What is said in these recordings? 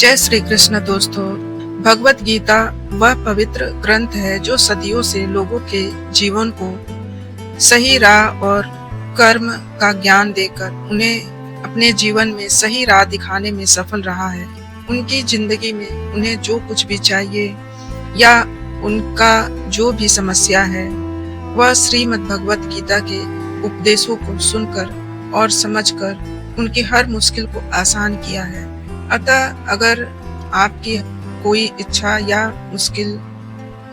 जय श्री कृष्ण दोस्तों। भगवत गीता वह पवित्र ग्रंथ है जो सदियों से लोगों के जीवन को सही राह और कर्म का ज्ञान देकर उन्हें अपने जीवन में सही राह दिखाने में सफल रहा है। उनकी जिंदगी में उन्हें जो कुछ भी चाहिए या उनका जो भी समस्या है वह श्रीमद् भगवत गीता के उपदेशों को सुनकर और समझकर उनकी हर मुश्किल को आसान किया है। अतः अगर आपकी कोई इच्छा या मुश्किल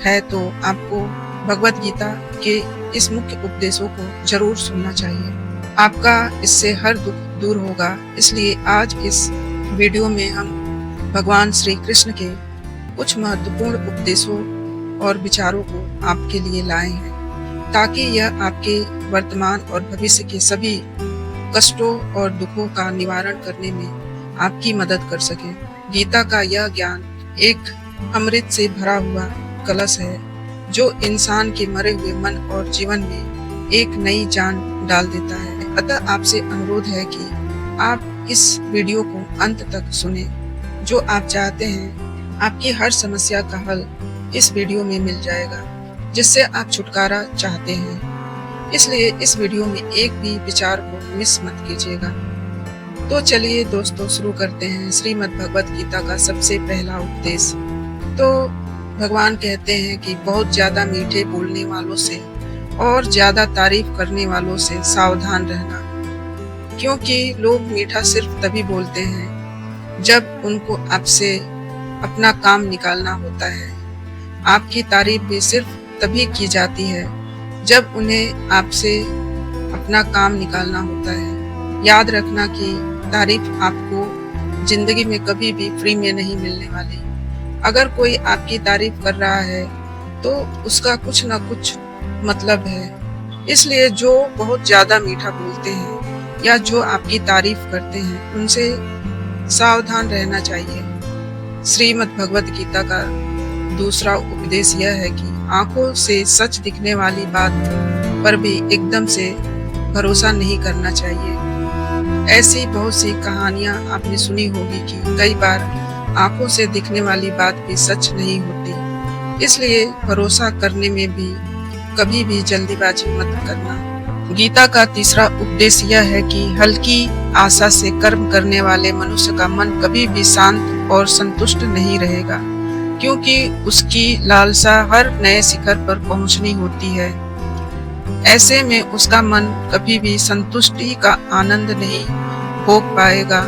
है तो आपको भगवत गीता के इस मुख्य उपदेशों को जरूर सुनना चाहिए। आपका इससे हर दुख दूर होगा। इसलिए आज इस वीडियो में हम भगवान श्री कृष्ण के कुछ महत्वपूर्ण उपदेशों और विचारों को आपके लिए लाए हैं ताकि यह आपके वर्तमान और भविष्य के सभी कष्टों और दुखों का निवारण करने में आपकी मदद कर सके। गीता का यह ज्ञान एक अमृत से भरा हुआ कलश है जो इंसान के मरे हुए मन और जीवन में एक नई जान डाल देता है। अतः आपसे अनुरोध है कि आप इस वीडियो को अंत तक सुने। जो आप चाहते हैं आपकी हर समस्या का हल इस वीडियो में मिल जाएगा, जिससे आप छुटकारा चाहते हैं। इसलिए इस वीडियो में एक भी विचार को मिस मत कीजिएगा। तो चलिए दोस्तों शुरू करते हैं श्रीमद् भगवत गीता का सबसे पहला उपदेश। तो भगवान कहते हैं कि बहुत ज्यादा मीठे बोलने वालों से और ज्यादा तारीफ करने वालों से सावधान रहना, क्योंकि लोग मीठा सिर्फ तभी बोलते हैं जब उनको आपसे अपना काम निकालना होता है। आपकी तारीफ भी सिर्फ तभी की जाती है जब उन्हें आपसे अपना काम निकालना होता है। याद रखना कि तारीफ आपको जिंदगी में कभी भी फ्री में नहीं मिलने वाली। अगर कोई आपकी तारीफ कर रहा है तो उसका कुछ ना कुछ मतलब है। इसलिए जो बहुत ज्यादा मीठा बोलते हैं या जो आपकी तारीफ करते हैं उनसे सावधान रहना चाहिए। श्रीमद् भगवत गीता का दूसरा उपदेश यह है कि आंखों से सच दिखने वाली बात पर भी एकदम से भरोसा नहीं करना चाहिए। ऐसी बहुत सी कहानियां आपने सुनी होगी कि कई बार आंखों से दिखने वाली बात भी सच नहीं होती। इसलिए भरोसा करने में भी कभी भी जल्दीबाजी मत करना। गीता का तीसरा उपदेश यह है कि हल्की आशा से कर्म करने वाले मनुष्य का मन कभी भी शांत और संतुष्ट नहीं रहेगा, क्योंकि उसकी लालसा हर नए शिखर पर पहुंचनी होती है। ऐसे में उसका मन कभी भी संतुष्टि का आनंद नहीं भोग पाएगा।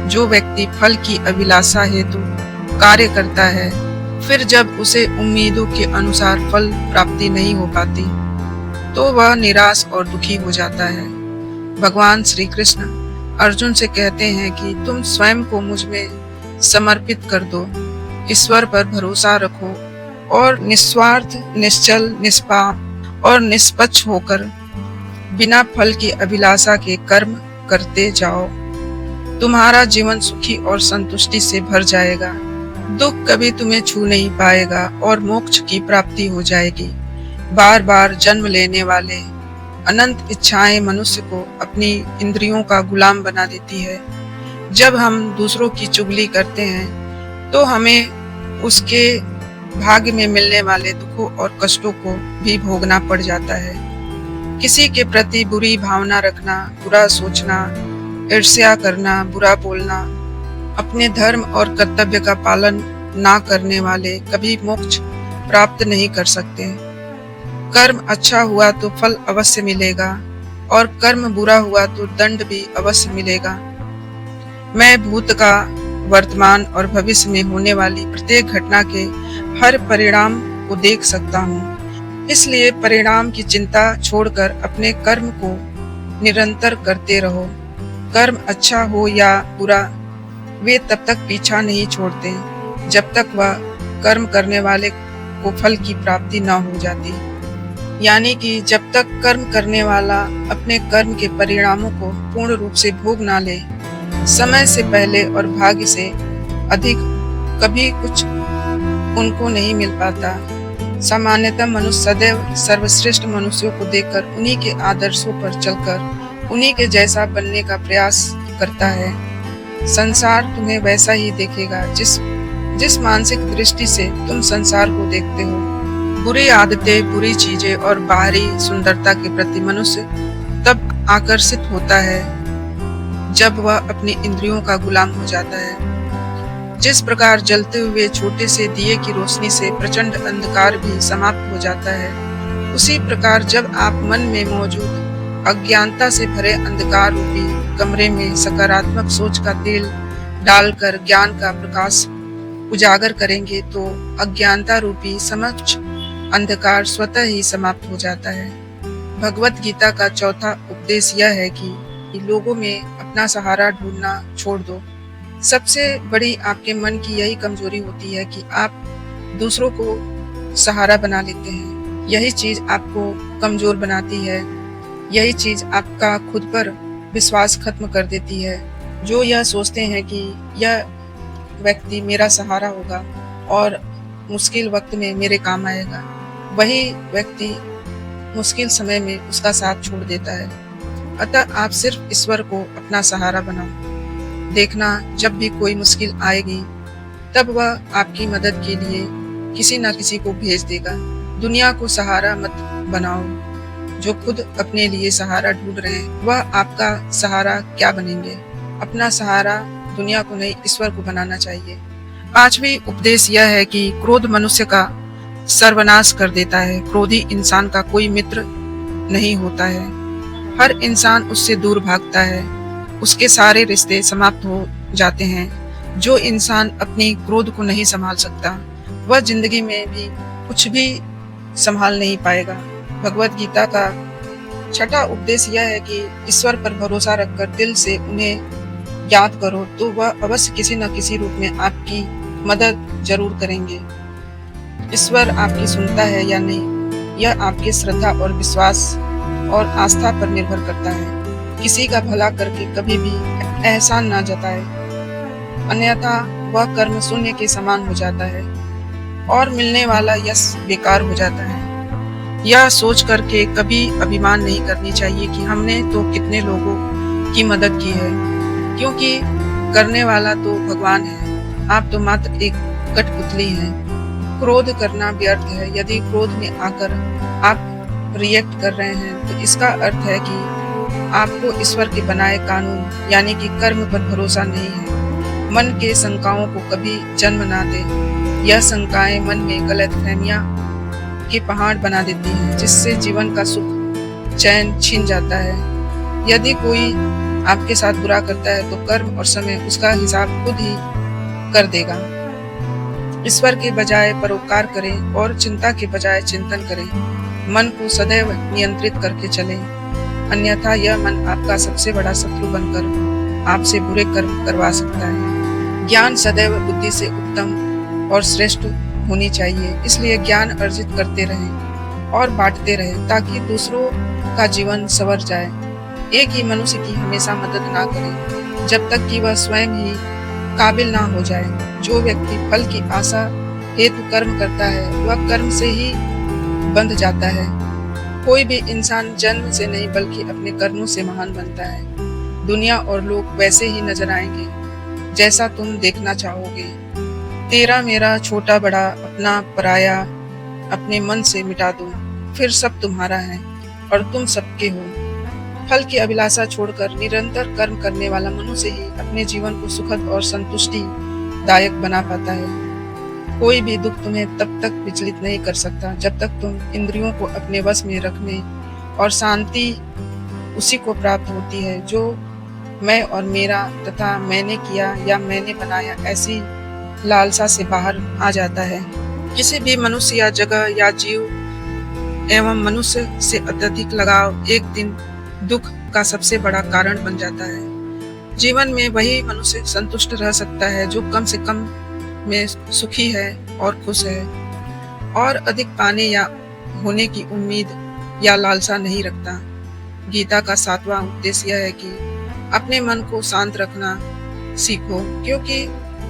जो व्यक्ति फल की अभिलाषा हेतु कार्य करता है, फिर जब उसे उम्मीदों के अनुसार फल प्राप्ति नहीं हो पाती तो वह निराश और दुखी हो जाता है। भगवान श्री कृष्ण अर्जुन से कहते हैं कि तुम स्वयं को मुझ में समर्पित कर दो, ईश्वर पर भरोसा रखो और निस्वार्थ, निश्चल, निष्पाप और निष्पक्ष होकर बिना फल की अभिलाषा के कर्म करते जाओ। तुम्हारा जीवन सुखी और संतुष्टि से भर जाएगा। दुख कभी तुम्हें छू नहीं पाएगा और मोक्ष की प्राप्ति हो जाएगी। बार बार जन्म लेने वाले अनंत इच्छाएं मनुष्य को अपनी इंद्रियों का गुलाम बना देती है। जब हम दूसरों की चुगली करते हैं तो हमें उसके भाग्य में मिलने वाले दुखों और कष्टों को भी भोगना पड़ जाता है। किसी के प्रति बुरी भावना रखना, बुरा सोचना, ईर्ष्या करना, बुरा बोलना, अपने धर्म और कर्तव्य का पालन ना करने वाले कभी मोक्ष प्राप्त नहीं कर सकते। कर्म अच्छा हुआ तो फल अवश्य मिलेगा और कर्म बुरा हुआ तो दंड भी अवश्य मिलेगा। मैं भूत का, वर्तमान और भविष्य में होने वाली प्रत्येक घटना के हर परिणाम को देख सकता हूँ। इसलिए परिणाम की चिंता छोड़कर अपने कर्म को निरंतर करते रहो। कर्म अच्छा हो या बुरा, वे तब तक पीछा नहीं छोड़ते जब तक वह कर्म करने वाले को फल की प्राप्ति न हो जाती। यानी कि जब तक कर्म करने वाला अपने कर्म के परिणामों को पूर्ण रूप से भोग ना ले, समय से पहले और भाग्य से अधिक कभी कुछ उनको नहीं मिल पाता। सामान्यतः मनुष्य सदैव सर्वश्रेष्ठ मनुष्यों को देखकर उन्हीं के आदर्शों पर चलकर उन्हीं के जैसा बनने का प्रयास करता है। संसार तुम्हें वैसा ही देखेगा जिस जिस मानसिक दृष्टि से तुम संसार को देखते हो। बुरी आदतें, बुरी चीजें और बाहरी सुंदरता के प्रति मनुष्य तब आकर्षित होता है जब वह अपनी इंद्रियों का गुलाम हो जाता है। जिस प्रकार जलते हुए छोटे से दिए की रोशनी से प्रचंड अंधकार भी समाप्त हो जाता है, उसी प्रकार जब आप मन में मौजूद अज्ञानता से भरे अंधकार रूपी कमरे में सकारात्मक सोच का तेल डालकर ज्ञान का प्रकाश उजागर करेंगे, तो अज्ञानता रूपी समक्ष अंधकार स्वतः ही समाप्त हो जाता है। भगवत गीता का चौथा उपदेश यह है कि लोगों में अपना सहारा ढूंढना छोड़ दो। सबसे बड़ी आपके मन की यही कमजोरी होती है कि आप दूसरों को सहारा बना लेते हैं। यही चीज आपको कमजोर बनाती है। यही चीज आपका खुद पर विश्वास खत्म कर देती है। जो यह सोचते हैं कि यह व्यक्ति मेरा सहारा होगा और मुश्किल वक्त में मेरे काम आएगा, वही व्यक्ति मुश्किल समय में उसका साथ छोड़ देता है। अतः आप सिर्फ ईश्वर को अपना सहारा बनाओ। देखना, जब भी कोई मुश्किल आएगी तब वह आपकी मदद के लिए किसी न किसी को भेज देगा। दुनिया को सहारा मत बनाओ। जो खुद अपने लिए सहारा ढूंढ रहे हैं वह आपका सहारा क्या बनेंगे। अपना सहारा दुनिया को नहीं, ईश्वर को बनाना चाहिए। पांचवी उपदेश यह है कि क्रोध मनुष्य का सर्वनाश कर देता है। क्रोधी इंसान का कोई मित्र नहीं होता है। हर इंसान उससे दूर भागता है। उसके सारे रिश्ते समाप्त हो जाते हैं। जो इंसान अपनी क्रोध को नहीं संभाल सकता, वह जिंदगी में भी कुछ भी संभाल नहीं पाएगा। भगवत गीता का छठा उपदेश यह है कि ईश्वर पर भरोसा रखकर दिल से उन्हें याद करो, तो वह अवश्य किसी न किसी रूप में आपकी मदद जरूर करेंगे। ईश्वर आपकी सुनता है या नहीं, यह आपकी श्रद्धा और विश्वास और आस्था पर निर्भर करता है। किसी का भला करके कभी भी एहसान न जताए, अन्यथा वह कर्म शून्य के समान हो जाता है और मिलने वाला यश बेकार हो जाता है। यह सोच करके कभी अभिमान नहीं करनी चाहिए कि हमने तो कितने लोगों की मदद की है, क्योंकि करने वाला तो भगवान है। आप तो मात्र एक कठपुतली हैं। क्रोध करना व्यर्थ है। यदि क्रोध में आकर आप रिएक्ट कर रहे हैं तो इसका अर्थ है कि आपको ईश्वर के बनाए कानून यानी कि कर्म पर भरोसा नहीं है। मन के शंकाओं को कभी जन्म ना दे। यह शंकाएं मन में गलतफहमियां के पहाड़ बना देती हैं, जिससे जीवन का सुख चैन छिन जाता है। यदि कोई आपके साथ बुरा करता है तो कर्म और समय उसका हिसाब खुद ही कर देगा। ईश्वर के बजाय परोपकार करें और चिंता के बजाय चिंतन करें। मन को सदैव नियंत्रित करके चलें, अन्यथा यह मन आपका सबसे बड़ा शत्रु बनकर आपसे बुरे कर्म करवा सकता है। ज्ञान सदैव बुद्धि से उत्तम और श्रेष्ठ होनी चाहिए। इसलिए ज्ञान अर्जित करते रहें और बांटते रहें, ताकि दूसरों का जीवन संवर जाए। एक ही मनुष्य की हमेशा मदद ना करें जब तक कि वह स्वयं ही काबिल ना हो जाए। जो व्यक्ति फल की आशा हेतु कर्म करता है वह कर्म से ही बंध जाता है। कोई भी इंसान जन्म से नहीं बल्कि अपने कर्मों से महान बनता है। दुनिया और लोग वैसे ही नजर आएंगे जैसा तुम देखना चाहोगे। तेरा मेरा छोटा बड़ा अपना पराया अपने मन से मिटा दो, फिर सब तुम्हारा है और तुम सबके हो। फल की अभिलाषा छोड़कर निरंतर कर्म करने वाला मनुष्य ही अपने जीवन को सुखद और संतुष्टि दायक बना पाता है। कोई भी दुख तुम्हें तब तक विचलित नहीं कर सकता जब तक तुम इंद्रियों को अपने वश में रखने और शांति उसी को प्राप्त होती है जो मैं और मेरा तथा मैंने किया या मैंने बनाया ऐसी लालसा से बाहर आ जाता है। किसी भी मनुष्य या जगह या जीव एवं मनुष्य से अत्यधिक लगाव एक दिन दुख का सबसे बड़ा कारण बन जाता है। जीवन में वही मनुष्य संतुष्ट रह सकता है जो कम से कम में सुखी है और खुश है और अधिक पाने या होने की उम्मीद या लालसा नहीं रखता। गीता का 7वां उपदेश यह है कि अपने मन को शांत रखना सीखो, क्योंकि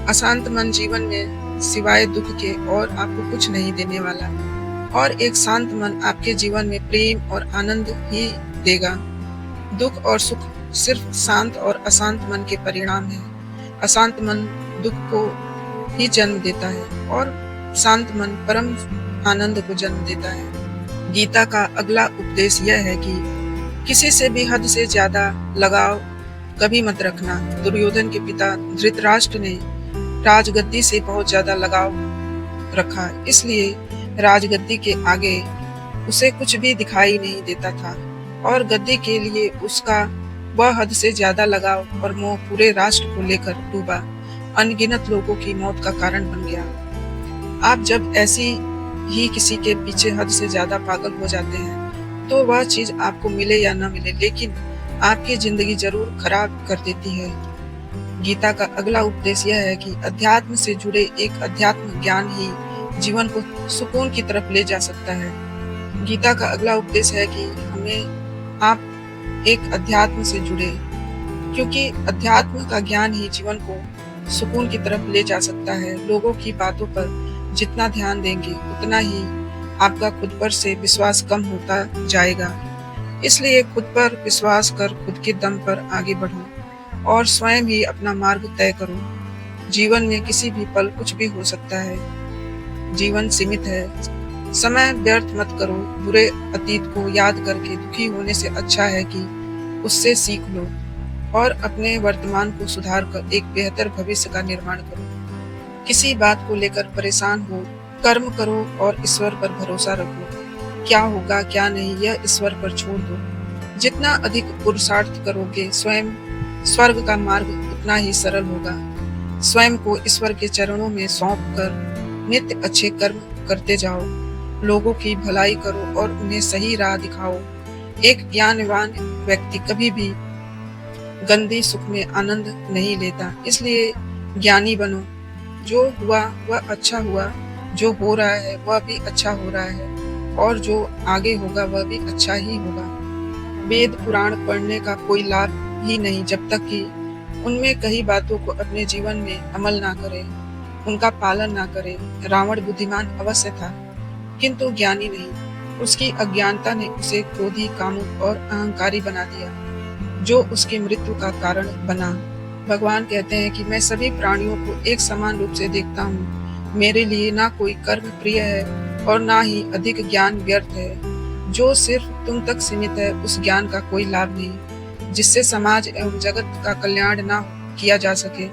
अशांत मन जीवन में सिवाय दुख के और आपको कुछ नहीं देने वाला, और एक शांत मन आपके जीवन में प्रेम और आनंद ही देगा। दुख और सुख सिर्फ शांत और अशांत मन के परिणाम है। अशांत मन दुख को ही जन्म देता है और शांत मन परम आनंद को जन्म देता है। गीता का अगला उपदेश यह है कि किसी से भी हद से ज्यादा लगाव कभी मत रखना। दुर्योधन के पिता धृतराष्ट्र ने राजगद्दी से बहुत ज्यादा लगाव रखा, इसलिए राजगद्दी के आगे उसे कुछ भी दिखाई नहीं देता था और गद्दी के लिए उसका वह हद से ज्यादा लगाव और मोह पूरे राष्ट्र को लेकर डूबा अनगिनत लोगों की मौत का कारण बन गया। आप जब ऐसी ही किसी के पीछे हद से ज्यादा पागल हो जाते हैं तो वह चीज आपको मिले या न मिले, लेकिन आपकी जिंदगी जरूर खराब कर देती है। गीता का अगला उपदेश यह है कि अध्यात्म से जुड़े एक अध्यात्म ज्ञान ही जीवन को सुकून की तरफ ले जा सकता है। गीता का अगला उपदेश है कि हमें आप एक अध्यात्म से जुड़े, क्योंकि अध्यात्म का ज्ञान ही जीवन को सुकून की तरफ ले जा सकता है। लोगों की बातों पर जितना ध्यान देंगे उतना ही आपका खुद पर से विश्वास कम होता जाएगा। इसलिए खुद पर विश्वास कर खुद के दम पर आगे बढ़ो और स्वयं ही अपना मार्ग तय करो। जीवन में किसी भी पल कुछ भी हो सकता है। जीवन सीमित है। समय व्यर्थ मत करो। बुरे अतीत को याद करके दुखी होने से अच्छा है कि उससे सीख लो और अपने वर्तमान को सुधार कर एक बेहतर भविष्य का निर्माण करो। किसी बात को लेकर परेशान हो, कर्म करो और ईश्वर पर भरोसा रखो। क्या होगा क्या नहीं यह ईश्वर पर छोड़ दो। जितना अधिक पुरुषार्थ करोगे स्वयं स्वर्ग का मार्ग उतना ही सरल होगा। स्वयं को ईश्वर के चरणों में सौंप कर नित्य अच्छे कर्म करते जाओ। लोगों की भलाई करो और उन्हें सही राह दिखाओ। एक ज्ञानवान व्यक्ति कभी भी गंदी सुख में आनंद नहीं लेता, इसलिए ज्ञानी बनो। जो हुआ वह अच्छा हुआ, जो हो रहा है वह भी अच्छा हो रहा है और जो आगे होगा वह भी अच्छा ही होगा। वेद पुराण पढ़ने का कोई लाभ ही नहीं जब तक कि उनमें कई बातों को अपने जीवन में अमल ना करे, उनका पालन ना करे। रावण बुद्धिमान अवश्य था किंतु ज्ञानी नहीं। उसकी अज्ञानता ने उसे क्रोधी, कामुक और अहंकारी बना दिया, जो उसकी मृत्यु का कारण बना। भगवान कहते हैं कि मैं सभी प्राणियों को एक समान रूप से देखता हूँ। मेरे लिए ना कोई कर्म प्रिय है और ना ही अधिक ज्ञान व्यर्थ है। जो सिर्फ तुम तक सीमित है उस ज्ञान का कोई लाभ नहीं, जिससे समाज एवं जगत का कल्याण ना किया जा सके।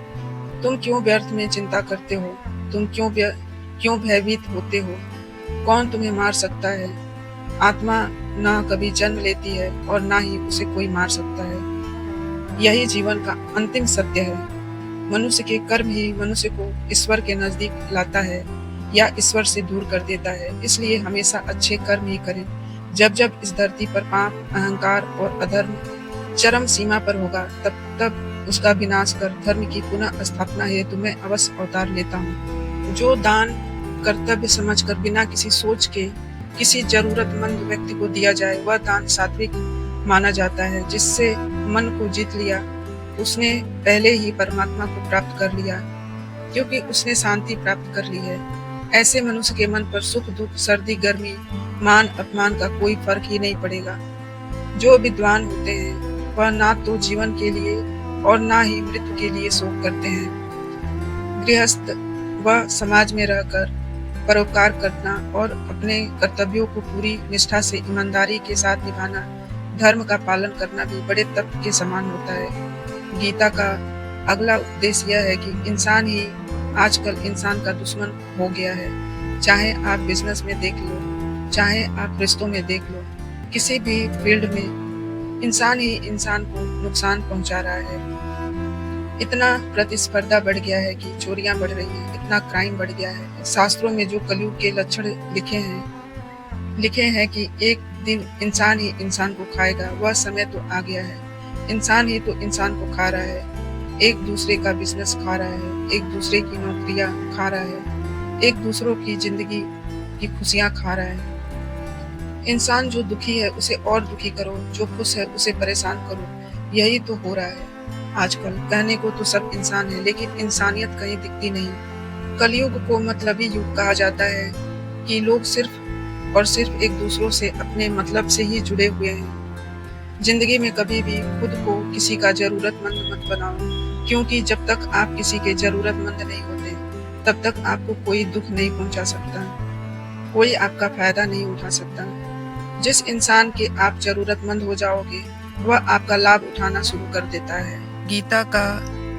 तुम क्यों व्यर्थ में चिंता करते हो? तुम क्यों भयभीत होते हो? कौन तुम्हें मार सकता है? आत्मा ना कभी जन्म लेती है और ना ही उसे कोई मार सकता है। यही जीवन का अंतिम सत्य है। मनुष्य के कर्म ही मनुष्य को ईश्वर के नजदीक लाता है या ईश्वर से दूर कर देता है। इसलिए हमेशा अच्छे कर्म ही करें। जब जब इस धरती पर पाप, अहंकार और अधर्म चरम सीमा पर होगा, तब तब उसका विनाश कर धर्म की पुनः स्थापना हेतु मैं अवश्य अवतार लेता हूँ। जो दान कर्तव्य समझकर बिना किसी सोच के किसी जरूरतमंद व्यक्ति को दिया जाए, वह दान सात्विक माना जाता है। जिससे मन को जीत लिया, उसने पहले ही परमात्मा को प्राप्त कर लिया, क्योंकि उसने शांति प्राप्त कर ली है। ऐसे मनुष्य के मन पर सुख दुख, सर्दी गर्मी, मान अपमान का कोई फर्क ही नहीं पड़ेगा। जो विद्वान होते हैं वह ना तो जीवन के लिए और ना ही मृत्यु के लिए शोक करते हैं। गृहस्थ वह समाज में रहकर परोपकार करना और अपने कर्तव्यों को पूरी निष्ठा से ईमानदारी के साथ निभाना, धर्म का पालन करना भी बड़े तप के समान होता है। गीता का अगला उपदेश यह है कि इंसान ही आजकल इंसान का दुश्मन हो गया है। चाहे आप बिजनेस में देख लो, चाहे आप रिश्तों में देख लो, किसी भी फील्ड में इंसान ही इंसान को नुकसान पहुंचा रहा है। इतना प्रतिस्पर्धा बढ़ गया है कि चोरियां बढ़ रही हैं, इतना क्राइम बढ़ गया है। शास्त्रों में जो कलयुग के लक्षण लिखे हैं कि एक दिन इंसान ही इंसान को खाएगा, वह समय तो आ गया है। इंसान ही तो इंसान को खा रहा है, एक दूसरे का बिजनेस खा रहा है, एक दूसरे की नौकरियां खा रहा है, एक दूसरों की जिंदगी की खुशियां खा रहा है। इंसान जो दुखी है उसे और दुखी करो, जो खुश है उसे परेशान करो। यही तो हो रहा है आजकल। कहने को तो सब इंसान है, लेकिन इंसानियत कहीं दिखती नहीं। कलयुग को मतलबी युग कहा जाता है कि लोग सिर्फ और सिर्फ एक दूसरों से अपने मतलब से ही जुड़े हुए हैं। जिंदगी में कभी भी खुद को किसी का जरूरतमंद मत बनाओ। क्योंकि जब तक आप किसी के जरूरतमंद नहीं होते, तब तक आपको कोई दुख नहीं पहुंचा सकता, कोई आपका फायदा नहीं उठा सकता। जिस इंसान के आप जरूरतमंद हो जाओगे, वह आपका लाभ उठाना शुरू कर देता है। गीता का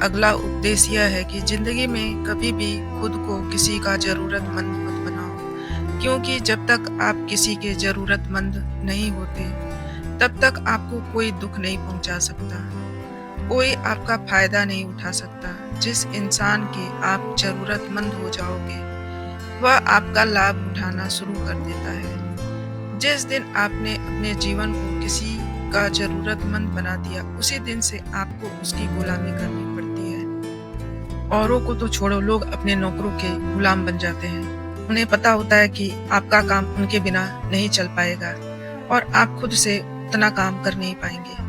अगला उपदेश यह है कि जिंदगी में कभी भी खुद को किसी का जरूरतमंद मत बनाओ, क्योंकि जब तक आप किसी के जरूरतमंद नहीं होते, तब तक आपको कोई दुख नहीं पहुंचा सकता, कोई आपका फायदा नहीं उठा सकता। जिस इंसान के आप जरूरतमंद हो जाओगे, वह आपका लाभ उठाना शुरू कर देता है। जिस दिन आपने अपने जीवन को किसी का जरूरतमंद बना दिया, उसी दिन से आपको उसकी गुलामी करनी पड़ती है। औरों को तो छोड़ो, लोग अपने नौकरों के गुलाम बन जाते हैं। उन्हें पता होता है कि आपका काम उनके बिना नहीं चल पाएगा और आप खुद से उतना काम कर नहीं पाएंगे।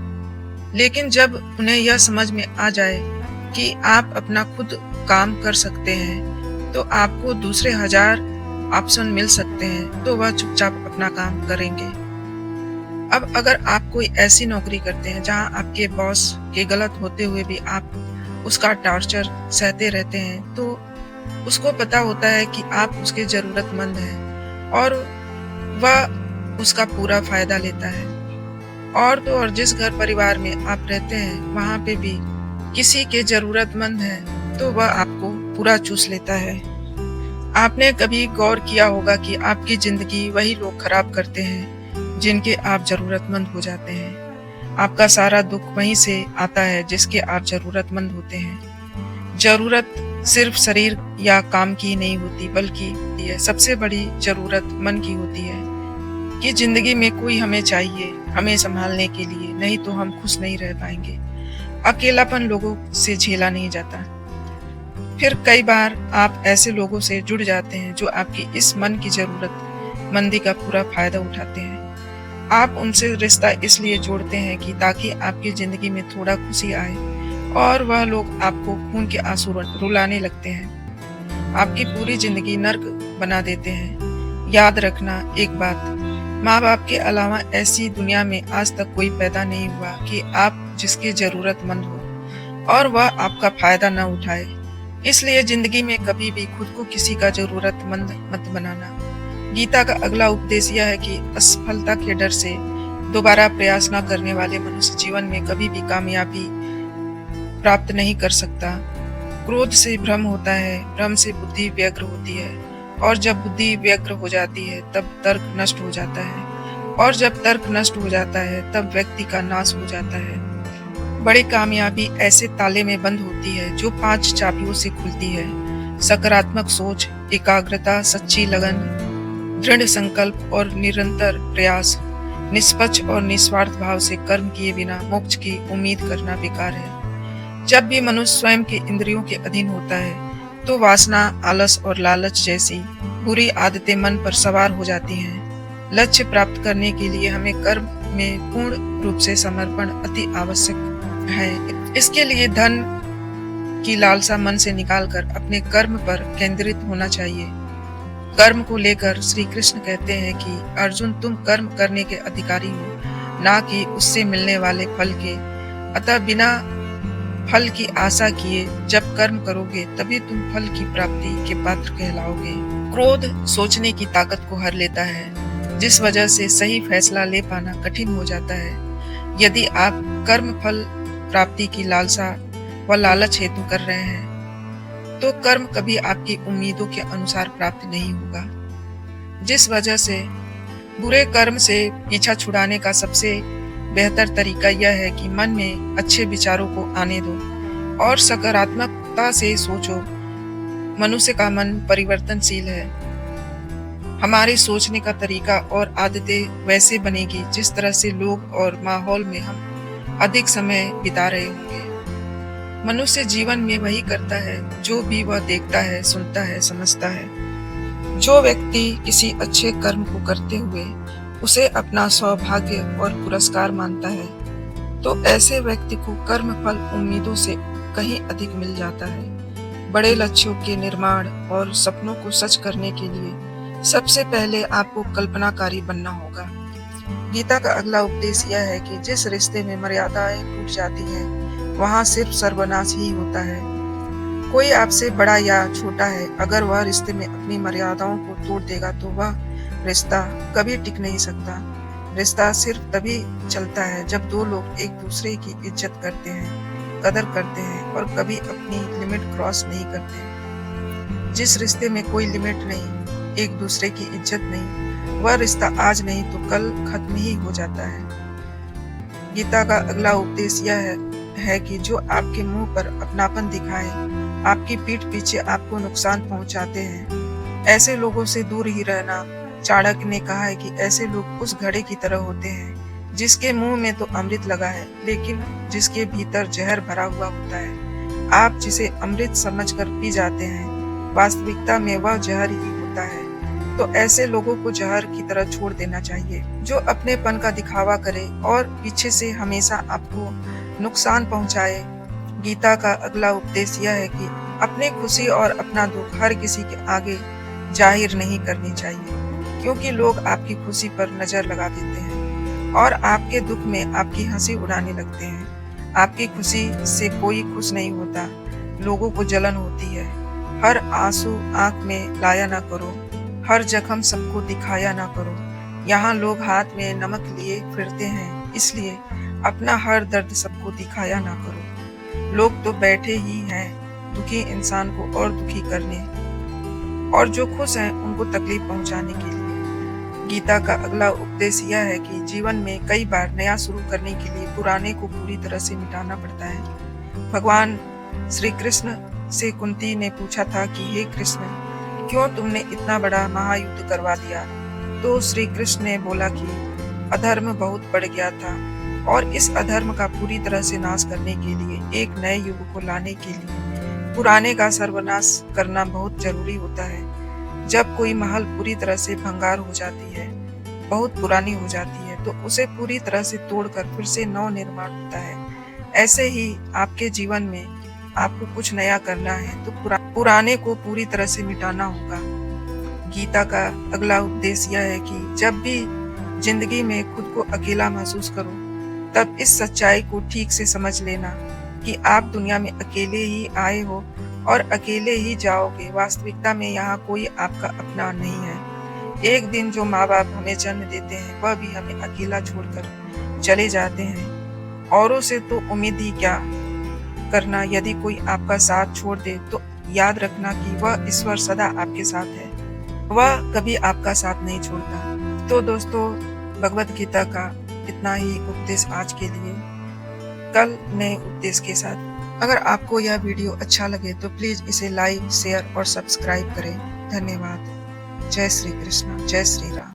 लेकिन जब उन्हें यह समझ में आ जाए कि आप अपना खुद काम कर सकते हैं, तो आपको दूसरे 1000 ऑप्शन मिल सकते हैं, तो वह चुपचाप अपना काम करेंगे। अब अगर आप कोई ऐसी नौकरी करते हैं जहां आपके बॉस के गलत होते हुए भी आप उसका टॉर्चर सहते रहते हैं, तो उसको पता होता है कि आप उसके जरूरतमंद हैं और वह उसका पूरा फायदा लेता है। और तो और जिस घर परिवार में आप रहते हैं, वहां पे भी किसी के जरूरतमंद है, तो वह आपको पूरा चूस लेता है। आपने कभी गौर किया होगा कि आपकी जिंदगी वही लोग खराब करते हैं जिनके आप जरूरतमंद हो जाते हैं। आपका सारा दुख वहीं से आता है जिसके आप जरूरतमंद होते हैं। जरूरत सिर्फ शरीर या काम की नहीं होती, बल्कि यह सबसे बड़ी जरूरत मन की होती है कि जिंदगी में कोई हमें चाहिए, हमें संभालने के लिए, नहीं तो हम खुश नहीं रह पाएंगे। अकेलापन लोगों से झेला नहीं जाता। फिर कई बार आप ऐसे लोगों से जुड़ जाते हैं जो आपकी इस मन की जरूरतमंदी का पूरा फायदा उठाते हैं। आप उनसे रिश्ता इसलिए जोड़ते हैं कि ताकि आपकी जिंदगी में थोड़ा खुशी आए, और वह लोग आपको खून के आंसू रुलाने लगते हैं, आपकी पूरी जिंदगी नर्क बना देते हैं। याद रखना एक बात, माँ बाप के अलावा ऐसी दुनिया में आज तक कोई पैदा नहीं हुआ कि आप जिसके जरूरतमंद हो और वह आपका फायदा न उठाए। इसलिए जिंदगी में कभी भी खुद को किसी का जरूरतमंद मत बनाना। गीता का अगला उपदेश यह है कि असफलता के डर से दोबारा प्रयास न करने वाले मनुष्य जीवन में कभी भी कामयाबी प्राप्त नहीं कर सकता। क्रोध से भ्रम होता है, भ्रम से बुद्धि व्यग्र होती है, और जब बुद्धि व्यग्र हो जाती है तब तर्क नष्ट हो जाता है, और जब तर्क नष्ट हो जाता है तब व्यक्ति का नाश हो जाता है। बड़ी कामयाबी ऐसे ताले में बंद होती है जो 5 चाबियों से खुलती है: सकारात्मक सोच, एकाग्रता, सच्ची लगन, दृढ़ संकल्प और निरंतर प्रयास। निष्पक्ष और निस्वार्थ भाव से कर्म किए बिना मोक्ष की उम्मीद करना बेकार है। जब भी मनुष्य स्वयं के इंद्रियों के अधीन होता है, तो वासना, आलस और लालच जैसी बुरी आदतें मन पर सवार हो जाती हैं। लक्ष्य प्राप्त करने के लिए हमें कर्म में पूर्ण रूप से समर्पण अति आवश्यक है। इसके लिए धन की लालसा मन से निकालकर अपने कर्म पर केंद्रित होना चाहिए। कर्म को लेकर श्री कृष्ण कहते हैं कि अर्जुन, तुम कर्म करने के अधिकारी हो, ना कि उससे मिलने वाले फल के। अतः बिना फल की आशा किए जब कर्म करोगे, तभी तुम फल की प्राप्ति के पात्र कहलाओगे। क्रोध सोचने की ताकत को हर लेता है, जिस वजह से सही फैसला ले पाना कठिन हो जाता है। यदि आप कर्म फल प्राप्ति की लालसा व लालच हेतु कर रहे हैं, तो कर्म कभी आपकी उम्मीदों के अनुसार प्राप्त नहीं होगा। जिस वजह से बुरे कर्म से पीछा छुड़ाने का सबसे बेहतर तरीका यह है कि मन में अच्छे विचारों को आने दो और सकारात्मकता से सोचो। मनुष्य का मन परिवर्तनशील है। हमारे सोचने का तरीका और आदतें वैसे बनेगी जिस तरह से लोग और माहौल में हम अधिक समय बिता रहे होंगे। मनुष्य जीवन में वही करता है जो भी वह देखता है, सुनता है, समझता है। जो व्यक्ति किसी अच्छे कर्म को करते हुए उसे अपना सौभाग्य और पुरस्कार मानता है, तो ऐसे व्यक्ति को कर्म फल उम्मीदों से कहीं अधिक मिल जाता है। बड़े लक्ष्यों के निर्माण और सपनों को सच करने के लिए सबसे पहले आपको कल्पनाकारी बनना होगा। गीता का अगला उपदेश यह है कि जिस रिश्ते में मर्यादाएं टूट जाती हैं, वहाँ सिर्फ सर्वनाश ही होता है। कोई आपसे बड़ा या छोटा है, अगर वह रिश्ते में अपनी मर्यादाओं को तोड़ देगा तो वह रिश्ता कभी टिक नहीं सकता। रिश्ता सिर्फ तभी चलता है जब दो लोग एक दूसरे की इज्जत करते हैं, कदर करते हैं और कभी अपनी लिमिट क्रॉस नहीं करते। जिस रिश्ते में कोई लिमिट नहीं, एक दूसरे की इज्जत नहीं, वह रिश्ता आज नहीं तो कल खत्म ही हो जाता है। गीता का अगला उपदेश यह है कि जो आपके मुंह पर अपनापन दिखाए, आपकी पीठ पीछे आपको नुकसान पहुंचाते हैं, ऐसे लोगों से दूर ही रहना। चाणक्य ने कहा है कि ऐसे लोग उस घड़े की तरह होते हैं जिसके मुंह में तो अमृत लगा है लेकिन जिसके भीतर जहर भरा हुआ होता है। आप जिसे अमृत समझकर पी जाते हैं, वास्तविकता में वह जहर ही होता है। तो ऐसे लोगों को जहर की तरह छोड़ देना चाहिए जो अपनेपन का दिखावा करे और पीछे से हमेशा आपको नुकसान पहुंचाए। गीता का अगला उपदेश यह है कि अपनी खुशी और अपना दुख हर किसी के आगे जाहिर नहीं करनी चाहिए, क्योंकि लोग आपकी खुशी पर नजर लगा देते हैं और आपके दुख में आपकी हंसी उड़ाने लगते हैं। आपकी खुशी से कोई खुश नहीं होता, लोगों को जलन होती है। हर आंसू आंख में लाया ना करो, हर जख्म सबको दिखाया ना करो। यहाँ लोग हाथ में नमक लिए फिरते हैं, इसलिए अपना हर दर्द सबको दिखाया ना करो। लोग तो बैठे ही हैं दुखी इंसान को और दुखी करने, और जो खुश हैं उनको तकलीफ पहुंचाने के लिए। गीता का अगला उपदेश यह है कि जीवन में कई बार नया शुरू करने के लिए पुराने को पूरी तरह से मिटाना पड़ता है। भगवान श्री कृष्ण से कुंती ने पूछा था कि हे कृष्ण, क्यों तुमने इतना बड़ा महायुद्ध करवा दिया? तो श्री कृष्ण ने बोला कि अधर्म बहुत बढ़ गया था और इस अधर्म का पूरी तरह से नाश करने के लिए, एक नए युग को लाने के लिए पुराने का सर्वनाश करना बहुत जरूरी होता है। जब कोई महल पूरी तरह से भंगार हो जाती है, बहुत पुरानी हो जाती है, तो उसे पूरी तरह से तोड़कर फिर से नव निर्माण होता है। ऐसे ही आपके जीवन में आपको कुछ नया करना है तो पुराने को पूरी तरह से मिटाना होगा। गीता का अगला उपदेश यह है कि जब भी जिंदगी में खुद को अकेला महसूस करो, तब इस सच्चाई को ठीक से समझ लेना कि आप दुनिया में अकेले ही आए हो और अकेले ही जाओगे। वास्तविकता में यहाँ कोई आपका अपना नहीं है। एक दिन जो माँ बाप हमें जन्म देते हैं, वह भी हमें अकेला छोड़कर चले जाते हैं। औरों से तो उम्मीद ही क्या करना। यदि कोई आपका साथ छोड़ दे तो याद रखना कि वह ईश्वर सदा आपके साथ है, वह कभी आपका साथ नहीं छोड़ता। तो दोस्तों, भगवत गीता का इतना ही उपदेश आज के लिए। कल नए उपदेश के साथ। अगर आपको यह वीडियो अच्छा लगे तो प्लीज इसे लाइक, शेयर और सब्सक्राइब करें। धन्यवाद। जय श्री कृष्ण, जय श्री राम।